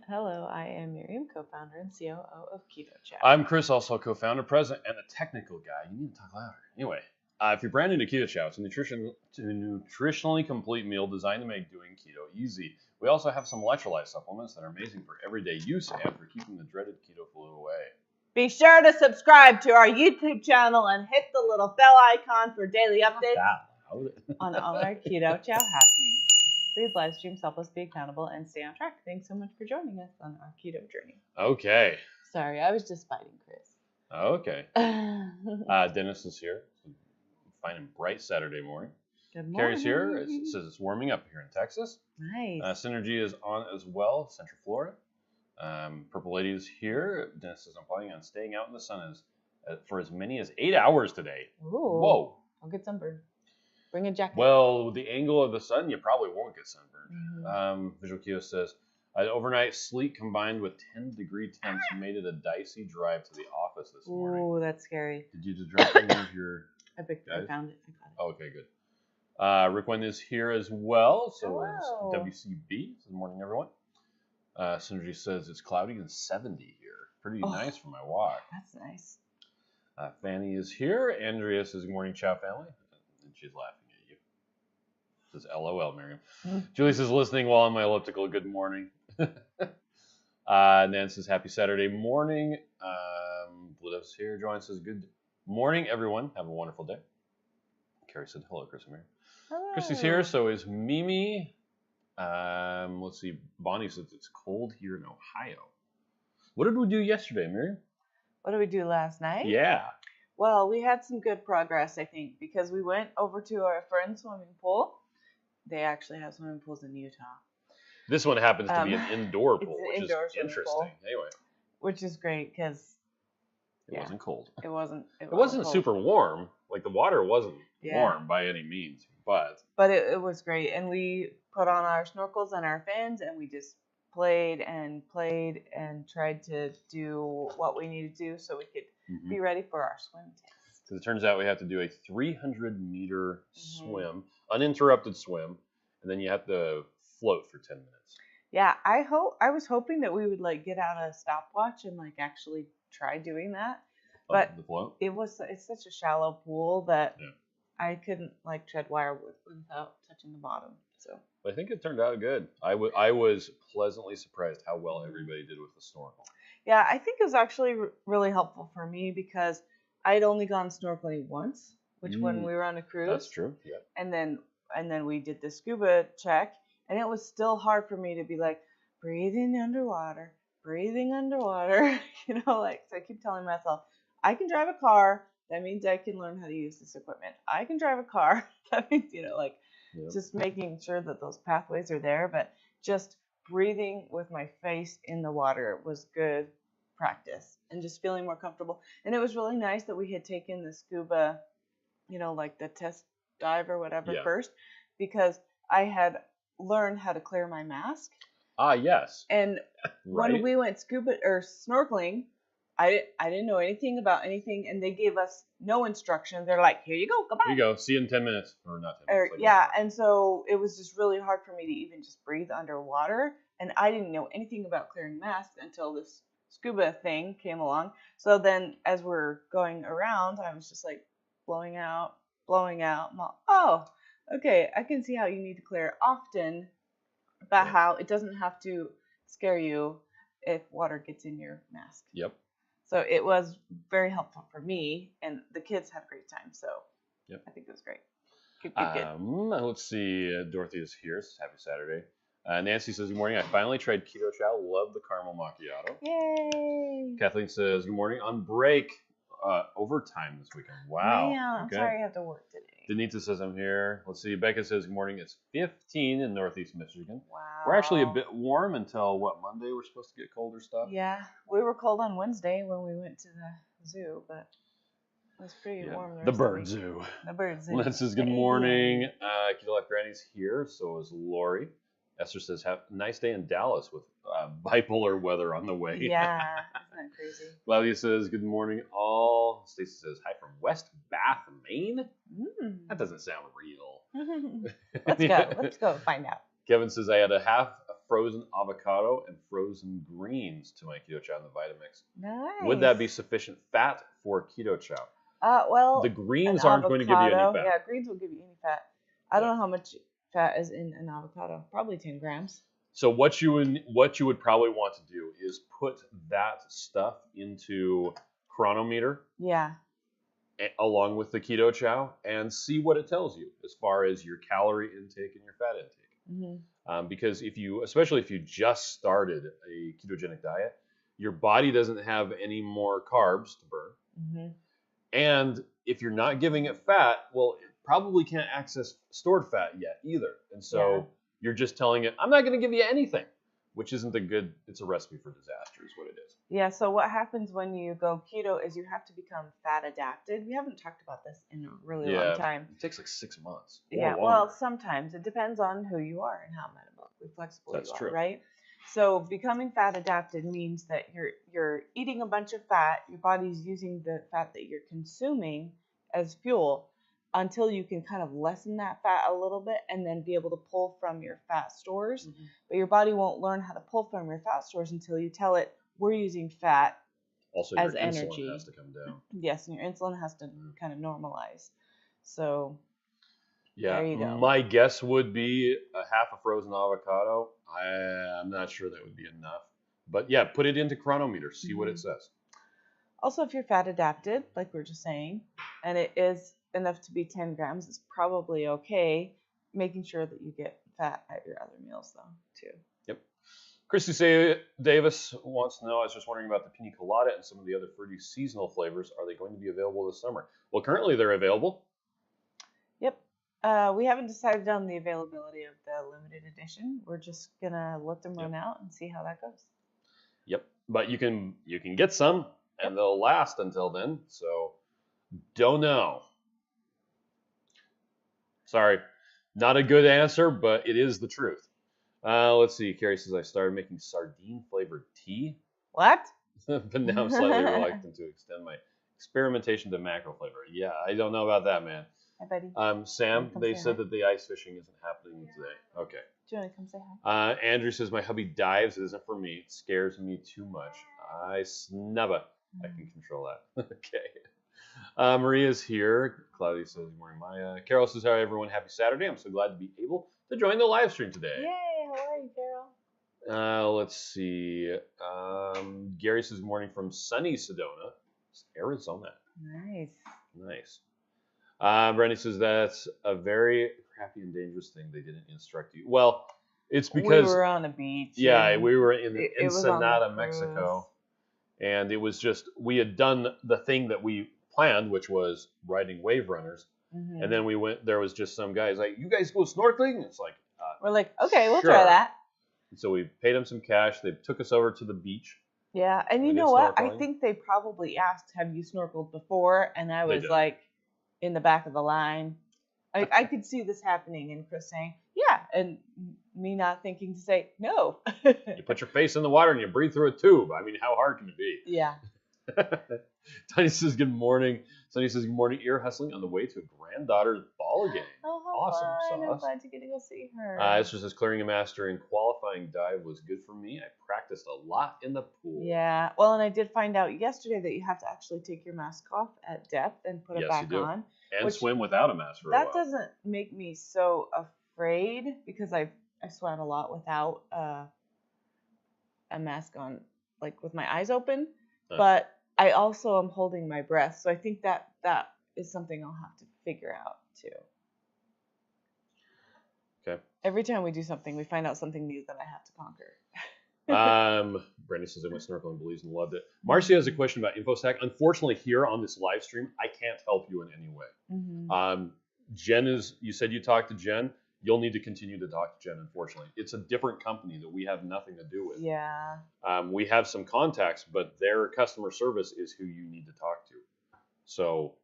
Hello, I am Miriam, co-founder and COO of Keto Chow. I'm Chris, also co-founder, president, and the technical guy. You need to talk louder. Anyway, if you're brand new to Keto Chow, it's a nutritionally complete meal designed to make doing keto easy. We also have some electrolyte supplements that are amazing for everyday use and for keeping the dreaded keto flu away. Be sure to subscribe to our YouTube channel and hit the little bell icon for daily updates on all our Keto Chow happenings. Please live stream, help us be accountable, and stay on track. Thanks so much for joining us on our keto journey. Okay. Sorry, I was just fighting Chris. Okay. Dennis is here. Fine and bright Saturday morning. Good morning. Carrie's here. It says it's warming up here in Texas. Nice. Synergy is on as well, Central Florida. Purple Lady is here. Dennis says I'm planning on staying out in the sun for as many as 8 hours today. Ooh. Whoa. I'll get sunburned. Bring a jacket. Well, with the angle of the sun, you probably won't get sunburned. Mm-hmm. Visual Keto says, overnight sleep combined with 10-degree temps made it a dicey drive to the office this morning. Ooh, that's scary. Did you just drop any of your I found it. I got it. Oh, okay, good. Rick Wynn is here as well. So Hello. is WCB. Good morning, everyone. Synergy says it's cloudy and 70 here. Pretty nice for my walk. That's nice. Fanny is here. Andrea says, good morning, Chow family. And she's laughing at you. Says, LOL, Miriam. Julie says, listening while on my elliptical. Good morning. Nan says, happy Saturday morning. Blitz here. Joanne says, good morning, everyone. Have a wonderful day. Carrie said, hello, Chris and Miriam. Hello. Christy's here. So is Mimi. Let's see. Bonnie says it's cold here in Ohio. What did we do yesterday, Miriam? What did we do last night? Yeah. Well, we had some good progress, I think, because we went over to our friend's swimming pool. They actually have swimming pools in Utah. This one happens to be an indoor pool, which is interesting. Pool. Anyway. Which is great because it wasn't cold. It wasn't cold. Super warm. Like the water wasn't warm by any means, but it was great. And we put on our snorkels and our fins, and we just played and tried to do what we needed to do so we could be ready for our swim test. Because it turns out we have to do a 300-meter swim, uninterrupted swim, and then you have to float for 10 minutes. Yeah, I was hoping that we would like get out a stopwatch and like actually try doing that. But the float? It's such a shallow pool that I couldn't like tread water without touching the bottom. So I think it turned out good. I was pleasantly surprised how well everybody did with the snorkel. Yeah, I think it was actually really helpful for me because I'd only gone snorkeling once, which when we were on a cruise. That's true. Yeah. And then we did the scuba check, and it was still hard for me to be like breathing underwater, you know, like so I keep telling myself, I can drive a car. That means I can learn how to use this equipment. I can drive a car. That means, you know, like just making sure that those pathways are there. But just breathing with my face in the water was good practice and just feeling more comfortable. And it was really nice that we had taken the scuba, you know, like the test dive or whatever first, because I had learned how to clear my mask. Yes. And when we went scuba or snorkeling, I didn't know anything about anything, and they gave us no instruction. They're like, here you go, goodbye. Here you go. See you in 10 minutes. Or not 10 minutes. And so it was just really hard for me to even just breathe underwater, and I didn't know anything about clearing masks until this scuba thing came along. So then as we're going around, I was just like blowing out. I'm like, oh, okay, I can see how you need to clear often, but how it doesn't have to scare you if water gets in your mask. Yep. So it was very helpful for me, and the kids had a great time. So I think it was great. Good. Let's see. Dorothy is here. Happy Saturday. Nancy says, good morning. I finally tried Keto Chow. Love the Caramel Macchiato. Yay. Kathleen says, good morning. On break. Overtime this weekend. Wow. Yeah, I'm sorry I have to work today. Denita says, I'm here. Let's see. Becca says, good morning. It's 15 in Northeast Michigan. Wow. We're actually a bit warm until, Monday we're supposed to get colder stuff? Yeah. We were cold on Wednesday when we went to the zoo, but it was pretty warm. The bird zoo. The bird zoo. Lynn says, good morning. Keto Life Granny's here. So is Lori. Esther says, have a nice day in Dallas with bipolar weather on the way. Yeah, isn't that crazy? Claudia says, good morning, all. Stacy says, hi from West Bath, Maine. That doesn't sound real. Let's go find out. Kevin says, I had a frozen avocado and frozen greens to my Keto Chow in the Vitamix. Nice. Would that be sufficient fat for Keto Chow? Well, the greens aren't going to give you any fat. Yeah, greens will give you any fat. I don't know how much fat is in an avocado. Probably 10 grams. So what you would probably want to do is put that stuff into Chronometer. Yeah. Along with the Keto Chow, and see what it tells you as far as your calorie intake and your fat intake. Because especially if you just started a ketogenic diet, your body doesn't have any more carbs to burn. And if you're not giving it fat, well, it probably can't access stored fat yet either. And so you're just telling it, I'm not going to give you anything, which isn't it's a recipe for disaster is what it is. Yeah, so what happens when you go keto is you have to become fat adapted. We haven't talked about this in a really long time. It takes like 6 months. Yeah, well, sometimes. It depends on who you are and how metabolically flexible you are, right? So becoming fat adapted means that you're eating a bunch of fat, your body's using the fat that you're consuming as fuel until you can kind of lessen that fat a little bit and then be able to pull from your fat stores. But your body won't learn how to pull from your fat stores until you tell it, we're using fat also, as your energy. Insulin has to come down. Yes, and your insulin has to kind of normalize. So yeah, there you go. My guess would be a half a frozen avocado. I'm not sure that would be enough. But yeah, put it into Chronometer, see what it says. Also, if you're fat adapted, like we were just saying, and it is enough to be 10 grams, it's probably okay. Making sure that you get fat at your other meals, though, too. Yep. Christy Davis wants to know, I was just wondering about the pina colada and some of the other fruity seasonal flavors. Are they going to be available this summer? Well, currently they're available. Yep. We haven't decided on the availability of the limited edition. We're just going to let them run out and see how that goes. Yep. But you can get some, and they'll last until then. So, don't know. Sorry. Not a good answer, but it is the truth. Let's see. Carrie says, I started making sardine-flavored tea. What? But now I'm slightly reluctant to extend my experimentation to macro flavor. Yeah, I don't know about that, man. Hi, buddy. Sam, they said that the ice fishing isn't happening today. Okay. Do you want to come say hi? Andrew says, my hubby dives. It isn't for me. It scares me too much. I snubba. I can control that. Okay. Maria's here. Claudia says, good morning, Maya. Carol says, hi, everyone. Happy Saturday. I'm so glad to be able to join the live stream today. Yay. How are you, Carol? Let's see. Gary says, good morning from sunny Sedona, Arizona. Nice. Brandy says, that's a very crappy and dangerous thing. They didn't instruct you. Well, it's because we were on a beach. Yeah, we were in Ensenada, Mexico. And it was just, we had done the thing that we planned, which was riding wave runners. And then we went, there was just some guys like, you guys go snorkeling? It's like, we're like, okay, we'll try that. And so we paid them some cash. They took us over to the beach. Yeah, and you know what? I think they probably asked, have you snorkeled before? And I was like, in the back of the line. I could see this happening, and Chris saying, yeah, and me not thinking to say, no. You put your face in the water and you breathe through a tube. I mean, how hard can it be? Yeah. Tony says, good morning. Sunny says, good morning. Ear hustling on the way to a granddaughter's ball game. Oh, how awesome. Fun. I'm glad you get to go see her. This just says, clearing a master and qualifying dive was good for me. I practiced a lot in the pool. Yeah. Well, and I did find out yesterday that you have to actually take your mask off at depth and put it back on. And swim without a mask for a while. That doesn't make me so afraid because I swam a lot without a mask on, like with my eyes open. But I also am holding my breath, so I think that is something I'll have to figure out too. Okay. Every time we do something, we find out something new that I have to conquer. Brandon says I went snorkeling, believes and loved it. Marcy has a question about InfoStack. Unfortunately, here on this live stream, I can't help you in any way. Jen you said you talked to Jen. You'll need to continue to talk to Jen, unfortunately. It's a different company that we have nothing to do with. Yeah. We have some contacts, but their customer service is who you need to talk to. So,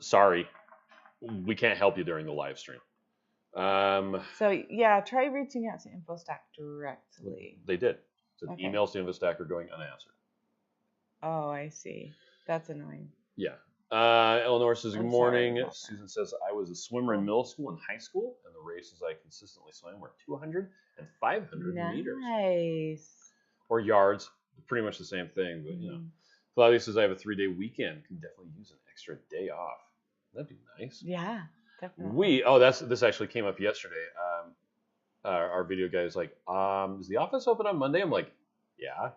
sorry, we can't help you during the live stream. So, yeah, try reaching out to InfoStack directly. They did. So emails to InfoStack are going unanswered. Oh, I see. That's annoying. Yeah. Eleanor says, good I'm morning. sorry about that. Susan says, I was a swimmer in middle school and high school, and the races I consistently swam were 200 and 500 meters. Nice. Or yards. Pretty much the same thing, but you know. Claudia says, I have a 3-day weekend. Can definitely use an extra day off. That'd be nice. Yeah, definitely. This actually came up yesterday. Our video guy was like, is the office open on Monday? I'm like, yeah.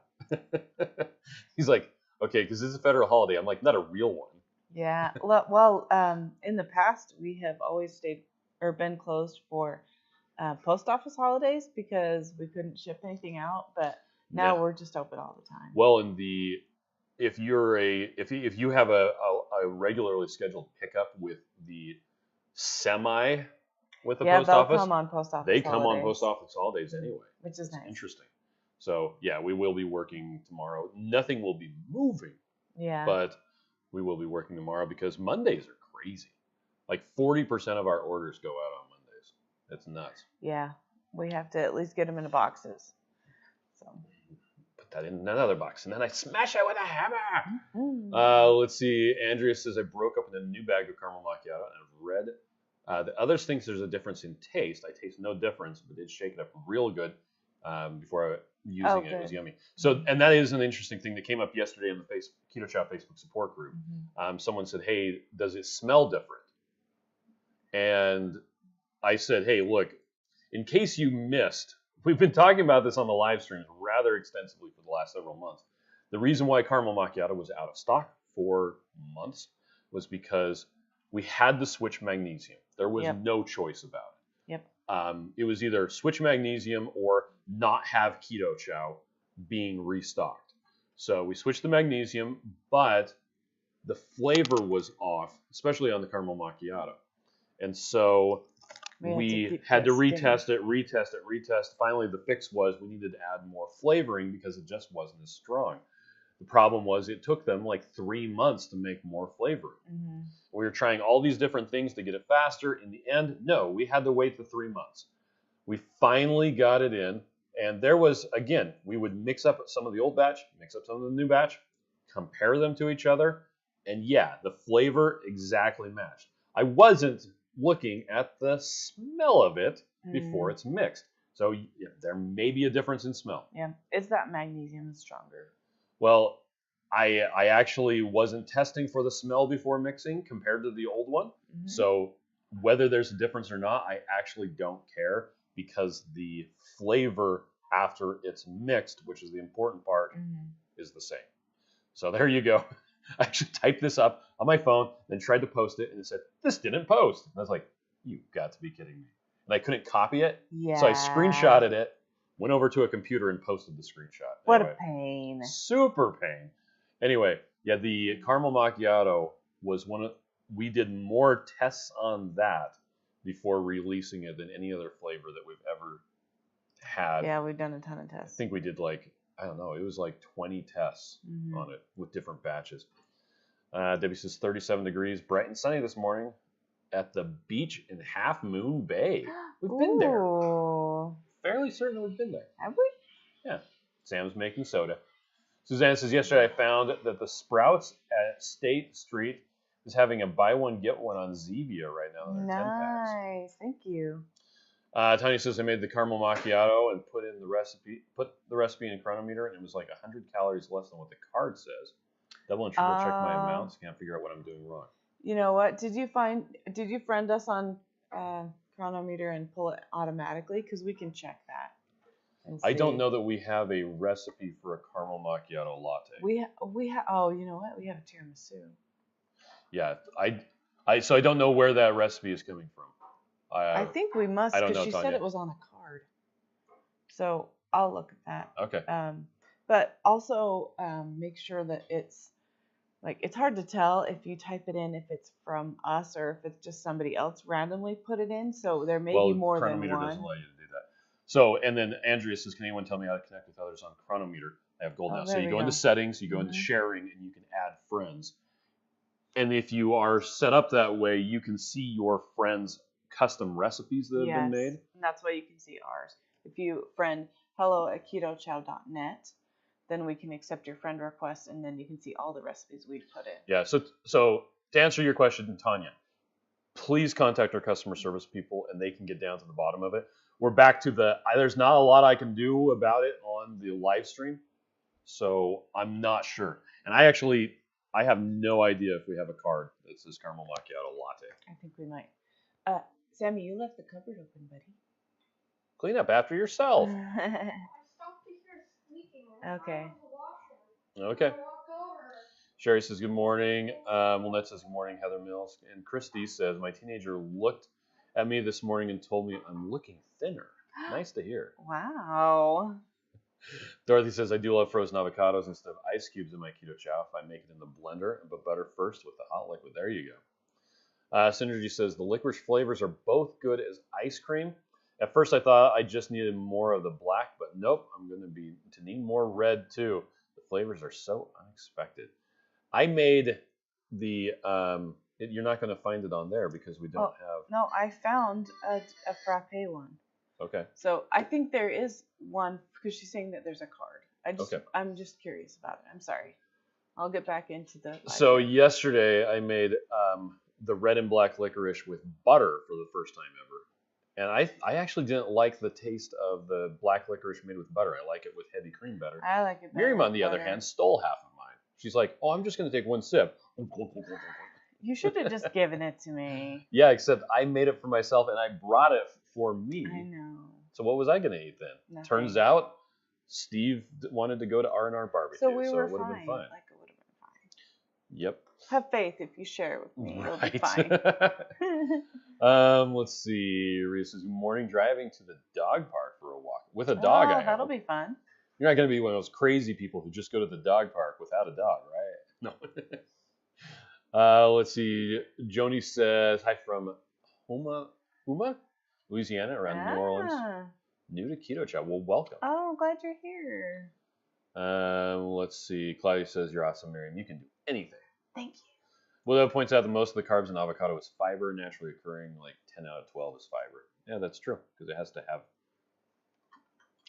He's like, okay, because it's a federal holiday. I'm like, not a real one. Yeah. Well, in the past, we have always stayed or been closed for post office holidays because we couldn't ship anything out. But now we're just open all the time. Well, if you have a regularly scheduled pickup with the semi with the post office, come on post office. They come on post office holidays anyway, which is nice. Interesting. So yeah, we will be working tomorrow. Nothing will be moving. Yeah. But we will be working tomorrow because Mondays are crazy. Like 40% of our orders go out on Mondays. That's nuts. Yeah, we have to at least get them in the boxes. So. Put that in another box, and then I smash it with a hammer. Let's see. Andrea says, I broke up in a new bag of caramel macchiato, and I've read the others thinks there's a difference in taste. I taste no difference, but did shake it up real good before using it. It was yummy. So, and that is an interesting thing that came up yesterday in the Keto Chow Facebook support group. Someone said, hey, does it smell different? And I said, hey, look, in case you missed, we've been talking about this on the live streams rather extensively for the last several months. The reason why Caramel Macchiato was out of stock for months was because we had to switch magnesium. There was no choice about it. It was either switch magnesium or not have Keto Chow being restocked. So we switched the magnesium, but the flavor was off, especially on the Caramel Macchiato. And so we had to retest it. Finally, the fix was we needed to add more flavoring because it just wasn't as strong. The problem was it took them like 3 months to make more flavoring. We were trying all these different things to get it faster. In the end, no, we had to wait the 3 months. We finally got it in. And there was, again, we would mix up some of the old batch, mix up some of the new batch, compare them to each other. And yeah, the flavor exactly matched. I wasn't looking at the smell of it before it's mixed. So yeah, there may be a difference in smell. Yeah, it's that magnesium is stronger. Well, I actually wasn't testing for the smell before mixing compared to the old one. So whether there's a difference or not, I actually don't care because the flavor after it's mixed, which is the important part, is the same. So there you go. I actually typed this up on my phone, then tried to post it, and it said, this didn't post. And I was like, you've got to be kidding me. And I couldn't copy it. So I screenshotted it, went over to a computer, and posted the screenshot. What a pain. Super pain. Anyway, yeah, the Caramel Macchiato was we did more tests on that before releasing it than any other flavor that we've ever had. Yeah, we've done a ton of tests. I think we did I don't know, it was like 20 tests on it with different batches. Debbie says 37 degrees, bright and sunny this morning at the beach in Half Moon Bay. We've been there. Fairly certain we've been there. Have we? Yeah. Sam's making soda. Suzanne says, yesterday I found that the Sprouts at State Street is having a buy one, get one on Zevia right now. Nice. Thank you. Tanya says, I made the caramel macchiato and put the recipe in a Chronometer, and it was like 100 calories less than what the card says. Double and triple check my amounts. Can't figure out what I'm doing wrong. You know what? Did you friend us on Chronometer and pull it automatically? Because we can check that. I don't know that we have a recipe for a caramel macchiato latte. Oh, you know what? We have a tiramisu. Yeah, so I don't know where that recipe is coming from. I think we must, because she said it was on a card. So I'll look at that. Okay. But also make sure that it's hard to tell if you type it in if it's from us or if it's just somebody else randomly put it in. So there may be more than one. Chronometer doesn't allow you to do that. So, and then Andrea says, can anyone tell me how to connect with others on Chronometer? I have gold now. So you go into settings, you go into sharing, and you can add friends. And if you are set up that way, you can see your friends' custom recipes that have been made. And that's why you can see ours. If you friend hello@ketochow.net, then we can accept your friend request, and then you can see all the recipes we've put in. Yeah, so to answer your question, Tanya, please contact our customer service people, and they can get down to the bottom of it. We're back to there's not a lot I can do about it on the live stream, so I'm not sure. And I have no idea if we have a card that says Caramel Macchiato Latte. I think we might. Sammy, you left the cupboard open, buddy. Clean up after yourself. Okay. Okay. Sherry says, good morning. Lynette says, good morning, Heather Mills. And Christy says, my teenager looked at me this morning and told me I'm looking thinner. Nice to hear. Wow. Dorothy says, I do love frozen avocados instead of ice cubes in my Keto Chow if I make it in the blender and put butter first with the hot liquid. There you go. Synergy says, the licorice flavors are both good as ice cream. At first I thought I just needed more of the black, but nope, I'm going to need more red too. The flavors are so unexpected. I made the, you're not going to find it on there because we don't have. No, I found a frappe one. Okay. So I think there is one because she's saying that there's a card. I'm just curious about it. I'm sorry. I'll get back into the. So yesterday I made the red and black licorice with butter for the first time ever. And I actually didn't like the taste of the black licorice made with butter. I like it with heavy cream better. I like it better. Miriam, on the other hand, stole half of mine. She's like, oh, I'm just going to take one sip. You should have just given it to me. Yeah, except I made it for myself and I brought it for me. I know. So what was I going to eat then? Nothing. Turns out Steve wanted to go to R&R barbecue. So it would have been fine. Like it would have been fine. Yep. Have faith if you share it with me. Right. It'll be fine. Let's see. Rita says, good morning, driving to the dog park for a walk. With a dog, I that'll hope. be fun. You're not going to be one of those crazy people who just go to the dog park without a dog, right? No. Let's see. Joni says, hi from Huma, Louisiana, around New Orleans. New to Keto Chow. Well, welcome. Oh, I'm glad you're here. Let's see. Claudia says, you're awesome, Miriam. You can do anything. Thank you. Willow points out that most of the carbs in avocado is fiber, naturally occurring, like 10 out of 12 is fiber. Yeah, that's true, because it has to have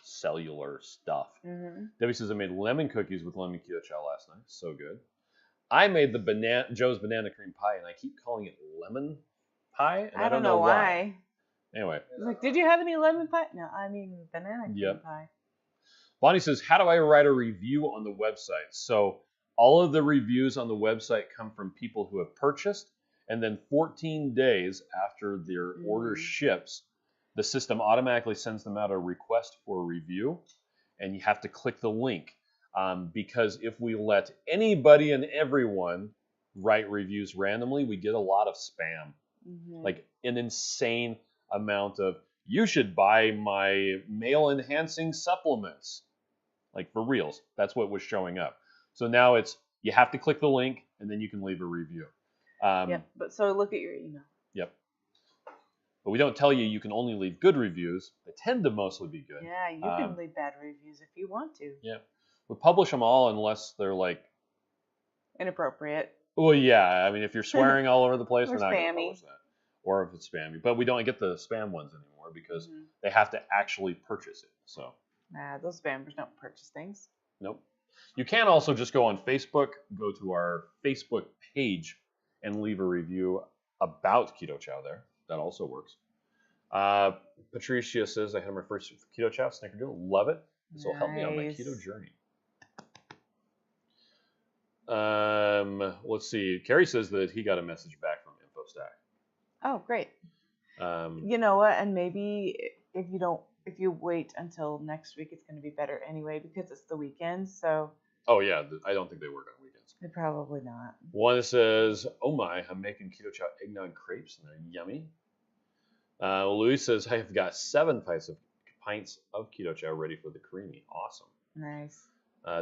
cellular stuff. Mm-hmm. Debbie says, I made lemon cookies with lemon keto chow last night. So good. I made the Joe's banana cream pie, and I keep calling it lemon pie, and I don't know why. Anyway. Like, did you have any lemon pie? No, I mean banana cream pie. Bonnie says, how do I write a review on the website? So all of the reviews on the website come from people who have purchased, and then 14 days after their order ships, the system automatically sends them out a request for a review, and you have to click the link. Because if we let anybody and everyone write reviews randomly, we get a lot of spam. Mm-hmm. Like an insane amount of, you should buy my male-enhancing supplements. Like for reals, that's what was showing up. So now it's, you have to click the link, and then you can leave a review. Yep, but so look at your email. Yep. But we don't tell you can only leave good reviews. They tend to mostly be good. Yeah, you can leave bad reviews if you want to. Yeah. We publish them all unless they're like... inappropriate. Well, yeah. I mean, if you're swearing all over the place, we're not going to spammy. publish that. Or if it's spammy. But we don't get the spam ones anymore because they have to actually purchase it. So. Nah, those spammers don't purchase things. Nope. You can also just go on Facebook, go to our Facebook page, and leave a review about Keto Chow there. That also works. Patricia says, I had my first Keto Chow snickerdoodle. Love it. This will help me on my keto journey. Let's see. Carrie says that he got a message back from InfoStack. Oh, great. You know what? And maybe if you wait until next week, it's going to be better anyway because it's the weekend. So. Oh yeah, I don't think they work on weekends. They're probably not. One says, "Oh my, I'm making Keto Chow eggnog crepes and they're yummy." Louis says, "I've got 7 pints of Keto Chow ready for the creamy." Awesome. Nice.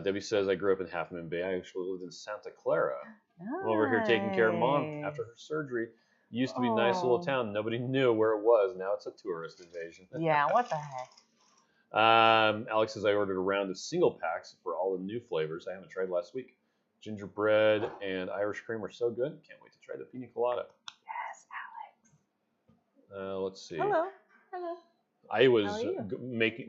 Debbie says, "I grew up in Half Moon Bay. I actually lived in Santa Clara. Nice. I'm over here taking care of Mom after her surgery. Used to be a nice little town. Nobody knew where it was. Now it's a tourist invasion." Yeah, what the heck? Alex says, I ordered a round of single packs for all the new flavors I haven't tried last week. Gingerbread and Irish cream are so good. Can't wait to try the pina colada. Yes, Alex. Let's see. Hello. I was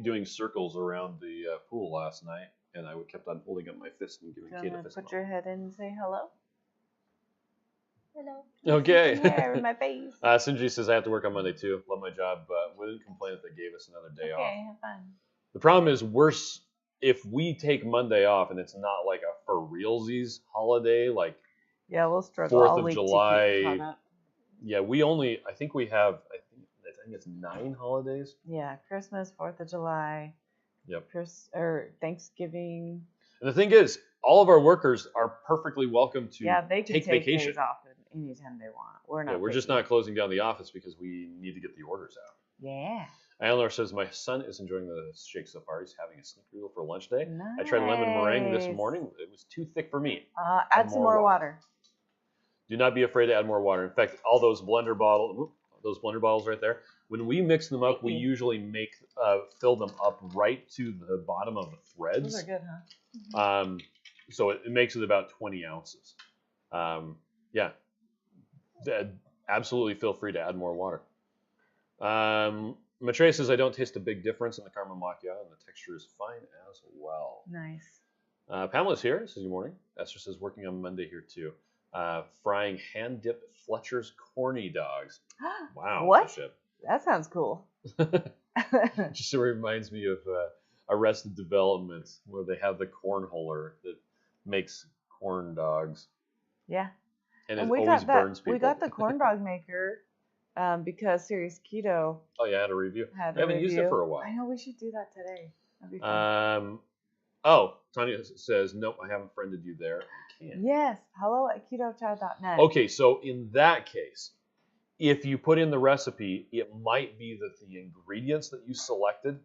doing circles around the pool last night, and I kept on holding up my fist and giving Kate a fist bump. Put your head in and say hello. Hello. Okay. Hair in my face. Sinji says I have to work on Monday too. Love my job, but wouldn't complain if they gave us another day off. Okay, have fun. The problem is worse if we take Monday off and it's not like a for realsies holiday, like yeah, we'll struggle 4th all of week July. to keep caught up. Yeah, I think it's 9 holidays. Yeah, Christmas, 4th of July. Yep. Thanksgiving. And the thing is, all of our workers are perfectly welcome to they can take vacation. Days off anytime they want. We're not. Yeah, we're just not closing down the office because we need to get the orders out. Yeah. Eleanor says, my son is enjoying the shake so far. He's having a snickerdoodle for lunch day. Nice. I tried lemon meringue this morning. It was too thick for me. Add some more water. Do not be afraid to add more water. In fact, all those blender bottles right there, when we mix them up, we usually fill them up right to the bottom of the threads. Those are good, huh? So it makes it about 20 ounces. Yeah. Absolutely feel free to add more water. Maitreya says, I don't taste a big difference in the Caramel Macchiato, and the texture is fine as well. Nice. Pamela's here. Says, good morning. Esther says, working on Monday here too. Frying hand-dipped Fletcher's corny dogs. Wow. What? That sounds cool. Just reminds me of Arrested Development, where they have the cornholer that makes corn dogs. Yeah. And it always burns people. We got the corn dog maker because Serious Keto. Oh, yeah, I had a review. I haven't used it for a while. I know, we should do that today. That'd be fun. Tanya says, nope, I haven't friended you there. I can't. Yes, hello@ketochow.net. Okay, so in that case, if you put in the recipe, it might be that the ingredients that you selected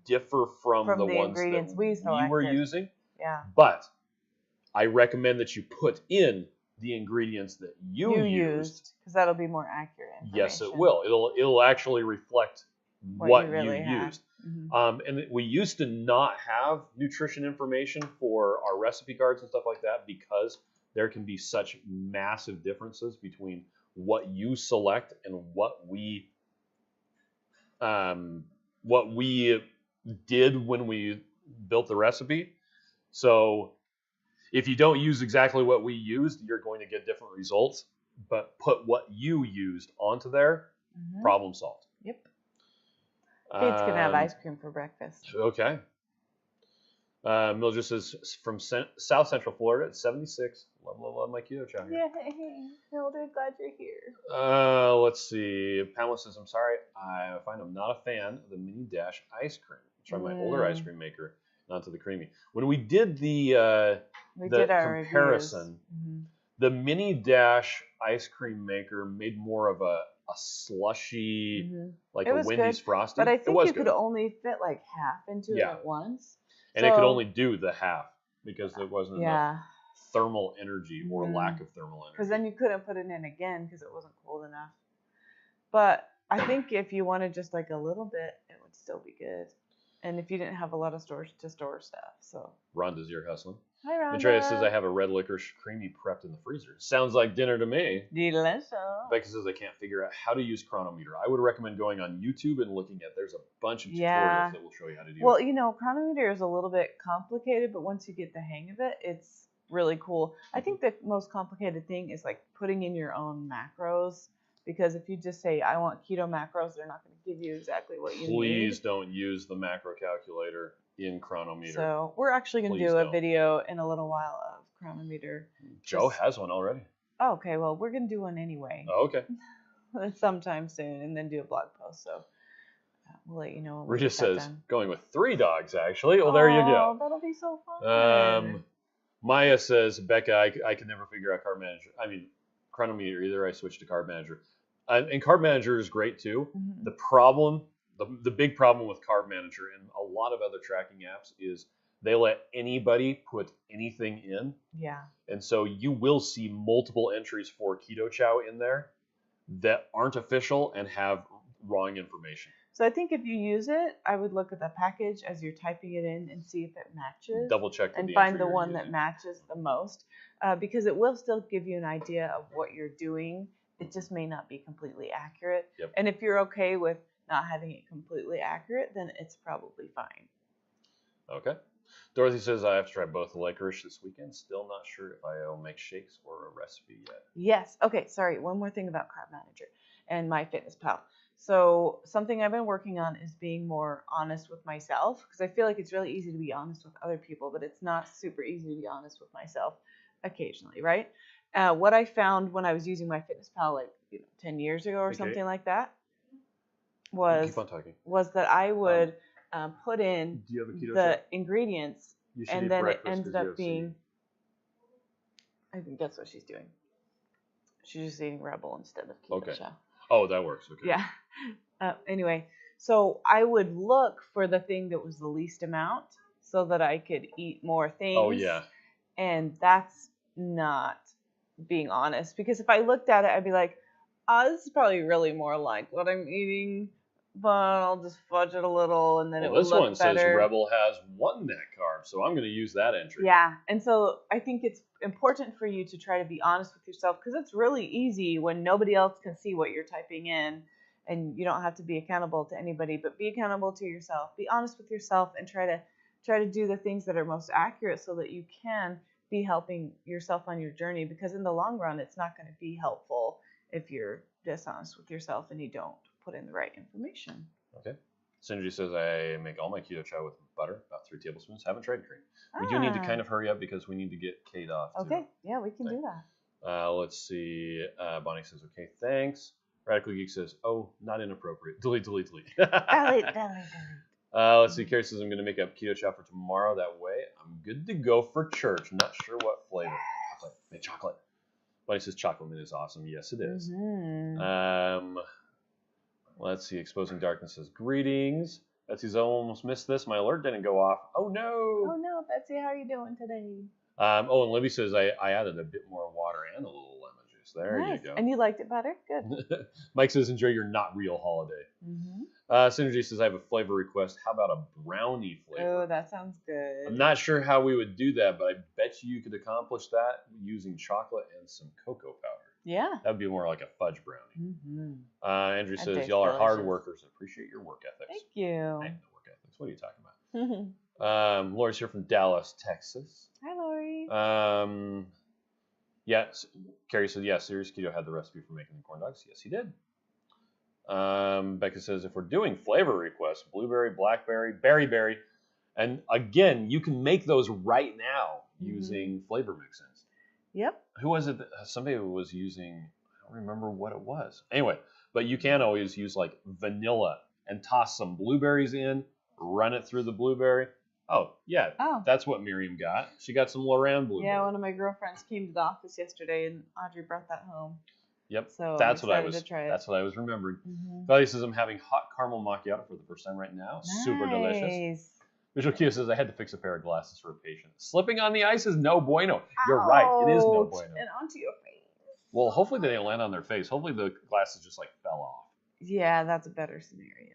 differ from the ones that we were using. Yeah. But I recommend that you put in the ingredients that you used, because that'll be more accurate information. Yes, it will. It'll actually reflect what you really used. And we used to not have nutrition information for our recipe cards and stuff like that because there can be such massive differences between what you select and what we did when we built the recipe. So if you don't use exactly what we used, you're going to get different results. But put what you used onto there, problem solved. Yep. Kids can have ice cream for breakfast. Okay. Mildred says, from South Central Florida, it's 76. Love my Keto Chow here. Yay, Mildred, glad you're here. Let's see. Pamela says, I'm sorry, I find I'm not a fan of the Mini Dash ice cream. Try my older ice cream maker, not to the creamy. When we did the comparison, the Mini Dash ice cream maker made more of a slushy, like a Wendy's Frosty. But I think you could only fit like half into it at once. And it could only do the half because there wasn't enough thermal energy or lack of thermal energy. Because then you couldn't put it in again because it wasn't cold enough. But I think if you wanted just like a little bit, it would still be good. And if you didn't have a lot of storage to store stuff, so. Rhonda's here hustling. Hi, Rhonda. Andrea says, I have a red licorice creamy prepped in the freezer. Sounds like dinner to me. Delicious. Becca says, I can't figure out how to use Chronometer. I would recommend going on YouTube and looking at, there's a bunch of tutorials that will show you how to do it. Well, you know, Chronometer is a little bit complicated, but once you get the hang of it, it's really cool. I think the most complicated thing is like putting in your own macros. Because if you just say, I want keto macros, they're not going to give you exactly what you need. Please don't use the macro calculator in Chronometer. So we're actually going to do a video in a little while of Chronometer. Joe has one already. Oh, okay, well, we're going to do one anyway. Oh, okay. Sometime soon, and then do a blog post. So we'll let you know. Rita says, going with 3 dogs, actually. Well, there you go. Oh, that'll be so fun. Maya says, Becca, I can never figure out Chronometer either. I switched to Carb Manager. And Carb Manager is great too. The problem, the big problem with Carb Manager and a lot of other tracking apps is they let anybody put anything in. Yeah. And so you will see multiple entries for Keto Chow in there that aren't official and have wrong information. So I think if you use it, I would look at the package as you're typing it in and see if it matches. Double check and find the one that matches the most, because it will still give you an idea of what you're doing. It just may not be completely accurate. Yep. And if you're okay with not having it completely accurate, then it's probably fine. Okay. Dorothy says I have to try both the licorice this weekend. Still not sure if I'll make shakes or a recipe yet. Yes. Okay. Sorry. One more thing about Carb Manager and MyFitnessPal. So something I've been working on is being more honest with myself, because I feel like it's really easy to be honest with other people, but it's not super easy to be honest with myself occasionally, right? What I found when I was using MyFitnessPal like 10 years ago or something like that was that I would put in the ingredients, and then it ended up being, I think that's what she's doing. She's just eating Rebel instead of Keto Chow. Oh, that works. Okay. Yeah. Anyway, so I would look for the thing that was the least amount so that I could eat more things. Oh, yeah. And that's not being honest, because if I looked at it, I'd be like, this is probably really more like what I'm eating, but I'll just fudge it a little, and then it will look better. This one says Rebel has 1 net carb, so I'm going to use that entry. Yeah, and so I think it's important for you to try to be honest with yourself, because it's really easy when nobody else can see what you're typing in, and you don't have to be accountable to anybody, but be accountable to yourself. Be honest with yourself and try to do the things that are most accurate so that you can be helping yourself on your journey, because in the long run, it's not going to be helpful if you're dishonest with yourself and you don't put in the right information. Okay. Synergy says I make all my Keto Chow with butter, about 3 tablespoons. Haven't tried cream. We do need to kind of hurry up because we need to get Kate off. Okay. Yeah, we can do that. Let's see. Bonnie says, okay, thanks. Radical Geek says, oh, not inappropriate. Delete. Delete. Let's see. Carrie says I'm going to make up Keto Chow for tomorrow. That way I'm good to go for church. Not sure what flavor. Chocolate. Make chocolate. Bonnie says chocolate mint is awesome. Yes, it is. Mm-hmm. Let's see. Exposing Darkness says greetings. Betsy's almost missed this. My alert didn't go off. Oh no. Oh no, Betsy, how are you doing today? And Libby says I added a bit more water and a little lemon juice. There you go. And you liked it better? Good. Mike says enjoy your not real holiday. Mm-hmm. Synergy says I have a flavor request. How about a brownie flavor? Oh, that sounds good. I'm not sure how we would do that, but I bet you could accomplish that using chocolate and some cocoa powder. Yeah. That would be more like a fudge brownie. Mm-hmm. Andrew says, y'all are hard workers. Appreciate your work ethics. Thank you. I have no work ethics. What are you talking about? Lori's here from Dallas, Texas. Hi, Lori. Yes. Carrie said, yeah, Serious Keto had the recipe for making the corn dogs. Yes, he did. Becca says, if we're doing flavor requests, blueberry, blackberry, berry, and again, you can make those right now using flavor mix-ins. Yep. Who was it? Somebody was using, I don't remember what it was. Anyway, but you can always use like vanilla and toss some blueberries in, run it through the blueberry. Oh, yeah. Oh. That's what Miriam got. She got some Lorraine blueberry. Yeah, one of my girlfriends came to the office yesterday and Audrey brought that home. Yep. So that's what I was remembering. Valley says I'm having hot caramel macchiato for the first time right now. Nice. Super delicious. Visual Q says I had to fix a pair of glasses for a patient. Slipping on the ice is no bueno. You're right. It is no bueno. And onto your face. Well, hopefully they didn't land on their face. Hopefully the glasses just like fell off. Yeah, that's a better scenario.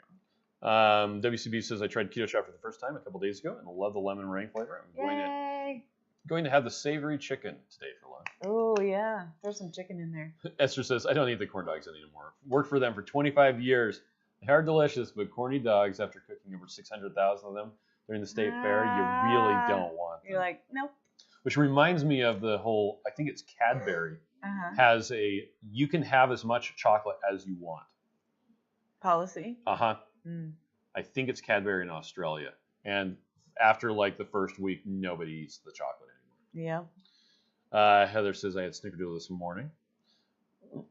WCB says I tried Keto Chow for the first time a couple days ago and love the lemon meringue flavor. I'm going to have the savory chicken today for lunch. Oh yeah, throw some chicken in there. Esther says I don't eat the corn dogs anymore. Worked for them for 25 years. They are delicious, but corny dogs after cooking over 600,000 of them during the state fair, you really don't want them. You're like, nope. Which reminds me of the whole, I think it's Cadbury, has a, you can have as much chocolate as you want. Policy? I think it's Cadbury in Australia. And after like the first week, nobody eats the chocolate anymore. Yeah. Heather says I had snickerdoodle this morning.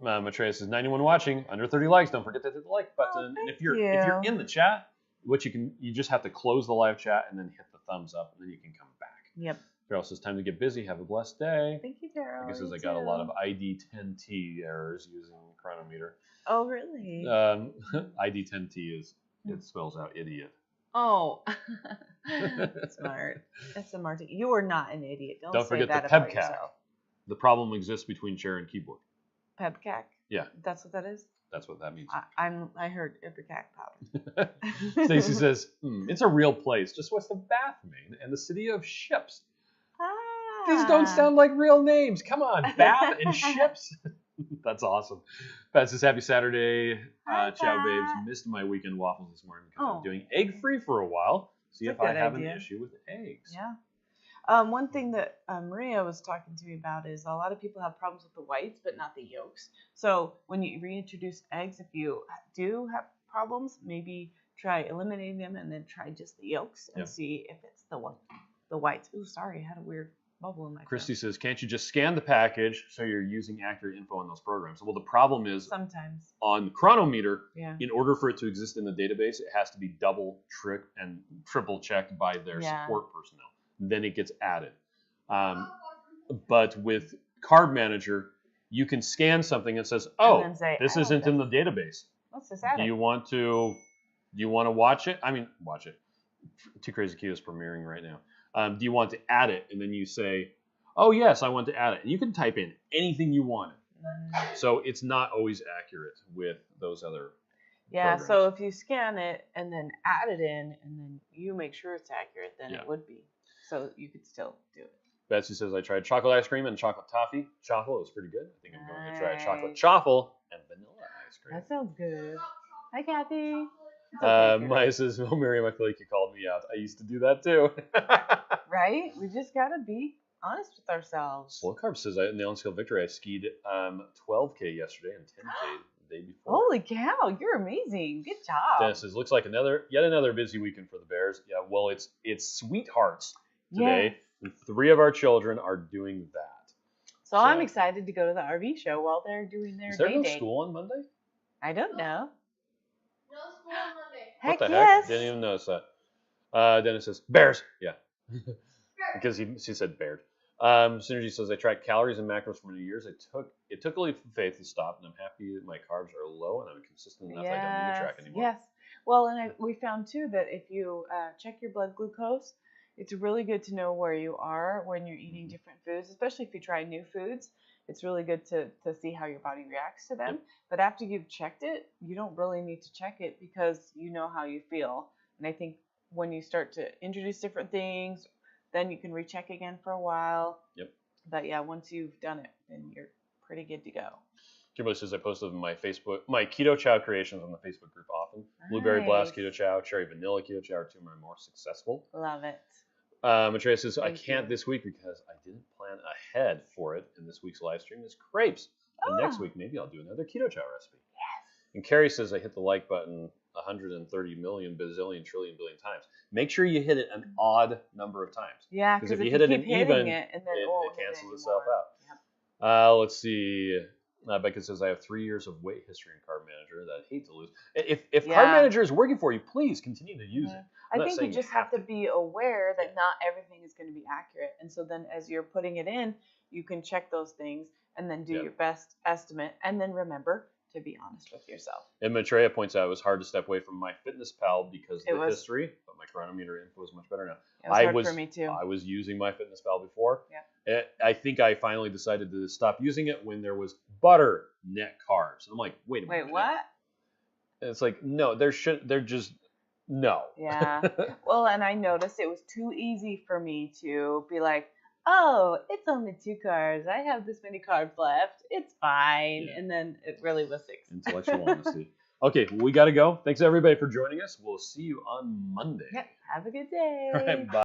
Matreya says 91 watching, under 30 likes. Don't forget to hit the like button. And if you're in the chat, you just have to close the live chat and then hit the thumbs up, and then you can come back. Yep. Carol says time to get busy. Have a blessed day. Thank you, Carol. I says I got a lot of ID10T errors using Chronometer. Oh, really? ID10T it spells out idiot. Oh, smart. That's a Marty. You are not an idiot. Don't say forget that the about PEBCAC. yourself. The problem exists between chair and keyboard. PEBCAC? Yeah. That's what that is? That's what that means. I heard Ipecac powder. Stacy says, it's a real place just west of Bath, Maine, and the city of Ships. These don't sound like real names. Come on, Bath and Ships. That's awesome. Pat says, happy Saturday. Ciao, babes. Missed my weekend waffles this morning because I'm doing egg-free for a while. See if I have an issue with eggs. Yeah. One thing that Maria was talking to me about is a lot of people have problems with the whites, but not the yolks. So when you reintroduce eggs, if you do have problems, maybe try eliminating them and then try just the yolks and see if it's the whites. Ooh, sorry, I had a weird bubble in my Christy throat. says, can't you just scan the package so you're using accurate info on those programs? Well, the problem is sometimes on Chronometer, yeah. in order for it to exist in the database, it has to be double, triple checked by their support personnel. Then it gets added. But with Carb Manager, you can scan something and says, "Oh, this isn't in the database. Let's just add it. Do you want to watch it? I mean, watch it. Too Crazy Keto is premiering right now. Do you want to add it?" And then you say, "Oh yes, I want to add it." And you can type in anything you want. So it's not always accurate with those other. Yeah. Programs. So if you scan it and then add it in, and then you make sure it's accurate, then it would be. So you could still do it. Betsy says, I tried chocolate ice cream and chocolate toffee. Chocolate was pretty good. I think I'm going to try chocolate chaffle and vanilla ice cream. That sounds good. Hi, Kathy. Maya says, oh, Miriam, I feel like you called me out. I used to do that too. Right? We just got to be honest with ourselves. Slow Carb says, in the on-scale victory, I skied 12K yesterday and 10K the day before. Holy cow, you're amazing. Good job. Dennis says, looks like yet another busy weekend for the Bears. Yeah, well, it's Sweethearts today. Yes. And 3 of our children are doing that. So I'm excited to go to the RV show while they're doing their day. Is there no school on Monday? I don't know. No school on Monday. What the heck? Didn't even notice that. Dennis says, Bears. Yeah. Because she said Bears. Synergy says, I tracked calories and macros for many years. It took a leap of faith to stop, and I'm happy that my carbs are low and I'm consistent enough I don't need to track anymore. Yes. Well, and we found too that if you check your blood glucose, it's really good to know where you are when you're eating different foods, especially if you try new foods. It's really good to see how your body reacts to them. Yep. But after you've checked it, you don't really need to check it because you know how you feel. And I think when you start to introduce different things, then you can recheck again for a while. Yep. But yeah, once you've done it, then you're pretty good to go. Kimberly says I posted my Keto Chow creations on the Facebook group often. Nice. Blueberry Blast Keto Chow, Cherry Vanilla Keto Chow are 2 of my more successful. Love it. Matreya says, I can't this week because I didn't plan ahead for it. And this week's live stream is crepes. And next week, maybe I'll do another Keto Chow recipe. Yes. And Carrie says, I hit the like button 130 million, bazillion, trillion, billion times. Make sure you hit it an odd number of times. Yeah, because if you hit it an even, it cancels itself out. Yep. Let's see. Becca says, I have 3 years of weight history in Carb Manager that I hate to lose. If Carb Manager is working for you, please continue to use it. I think you just have to be aware that not everything is going to be accurate. And so then as you're putting it in, you can check those things and then do your best estimate. And then remember to be honest with yourself. And Matreya points out it was hard to step away from MyFitnessPal because of the history, but my Chronometer info is much better now. It was hard for me too. I was using MyFitnessPal before. Yeah. I think I finally decided to stop using it when there was butter net carbs. And I'm like, wait a minute. Wait, what? And it's like, no, no. Yeah. Well, and I noticed it was too easy for me to be like, oh, it's only 2 carbs. I have this many carbs left. It's fine. Yeah. And then it really was 6. Intellectual honesty. Okay, well, we got to go. Thanks, everybody, for joining us. We'll see you on Monday. Yep. Have a good day. All right, bye.